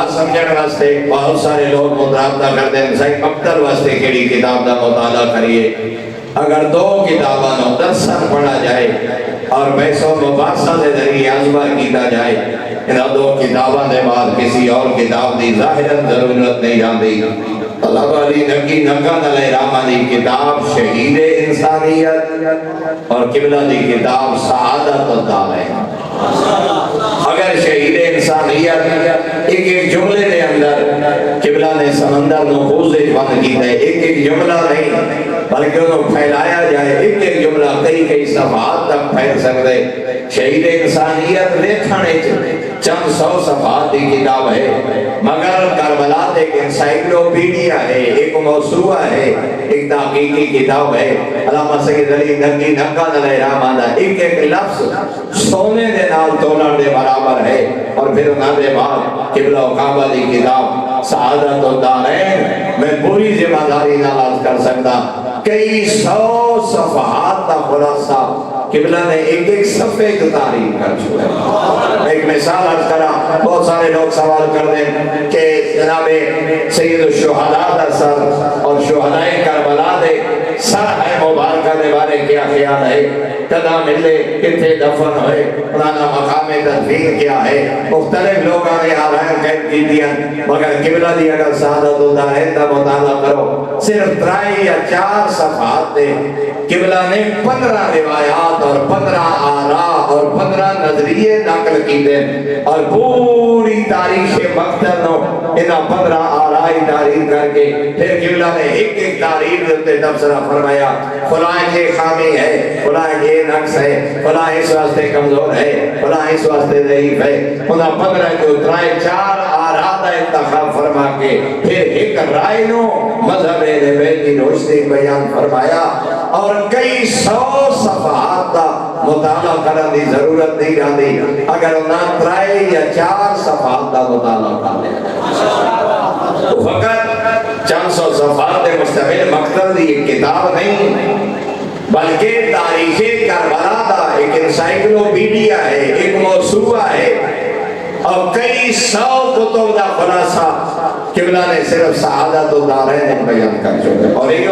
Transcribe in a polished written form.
بات سمجھنے واسطے بہت سارے لوگ مطالبہ کرتے ہیں صحیح مقتل واسطے کیڑی کتاب کا مطالعہ کریے. اگر دو کتاباں نو درسن پڑھا جائے اور بحث و مباحثہ کے ذریعے ازمہ کیتا جائے, ان دو کتاباں دے بعد کسی اور کتاب دی ظاہراً ضرورت نہیں جاندی. طلب علی نکی نکان علیہ رحمہ دی کتاب شہید انسانیت اور قبلہ دی کتاب سعادت الدارین. اگر شہید انسانیت ایک ایک جملے دے اندر قبلہ نے سمندر نو کوزے بند کیتا ہے, ایک ایک جملہ نہیں بلکہ انہوں پھیلایا جائے, ایک ایک جملہ کئی کئی صفحات تک پھیل سکتے. شہید انسانیت لیکھنے چند 100 صفحات دی کتاب ہے, مگر کربلا ایک انسائکلوپیڈیا ہے, ایک موسوعہ ہے, ایک تحقیقی کتاب ہے. علامہ سید علی نقی نقان علیہ رحمہ دا ایک ایک لفظ سونے دے نال تولن دے برابر ہے. اور پھر انہاں دے بعد قبلہ و کعبہ دی کتاب سعادت الدارین میں پوری ذمہ داری نال عرض کر سکتا کئی 100 صفحات کا خلاصہ قبلہ نے ایک ایک صفحے کی تعریف کر چکا ہے. ایک مثال عرض کرا, بہت سارے لوگ سوال کر دیں کہ جناب سید الشہداء دا سر اور شہداء کربلا دے سر ہے مبارکہ دے بارے کیا خیال ہے, کدا ملے کتنے دفن ہوئے, پرانا مقام تدفین کیا ہے. مختلف لوگوں نے آرائیں قید کی دیا, مگر قبلہ دی اگر سعادت الدارین کا مطالعہ کرو صرف 3 یا 4 صفحات دے قبلہ نے 15 روایات اور 15 آراء اور 15 نظریے نقل کی دیں, اور پوری تاریخ مقتل نو انہا 15 آرائی تعریف کر کے پھر قبلہ نے ایک ایک تعریف دیتے تبصرہ فرمایا. فلاں یہ خامی ہے, فلاں یہ نقص ہے, فلاں اس واسطے کمزور ہے, فلاں اس واسطے ضعیف ہے. انہا 15 کو 4 آراء دا انتخاب فرما کے پھر ایک رائے نو مذہب نبوی کی روشنی بیان فرمایا. اور کئی 100 صفحات کا مطالعہ کرنے کی ضرورت نہیں رہتی اگر انہاں 3 یا 4 صفحات کا مطالعہ کر لیں. تو فقط 400 صفحات کے مشتمل مقتل دی ایک کتاب نہیں بلکہ تاریخ کربلا دا ایک انسائکلوپیڈیا ہے, ایک موسوعہ ہے, اور کئی 100 کتب دا خلاصہ قبلہ نے صرف سعادت الدارین بیان کر چکے. اور ایک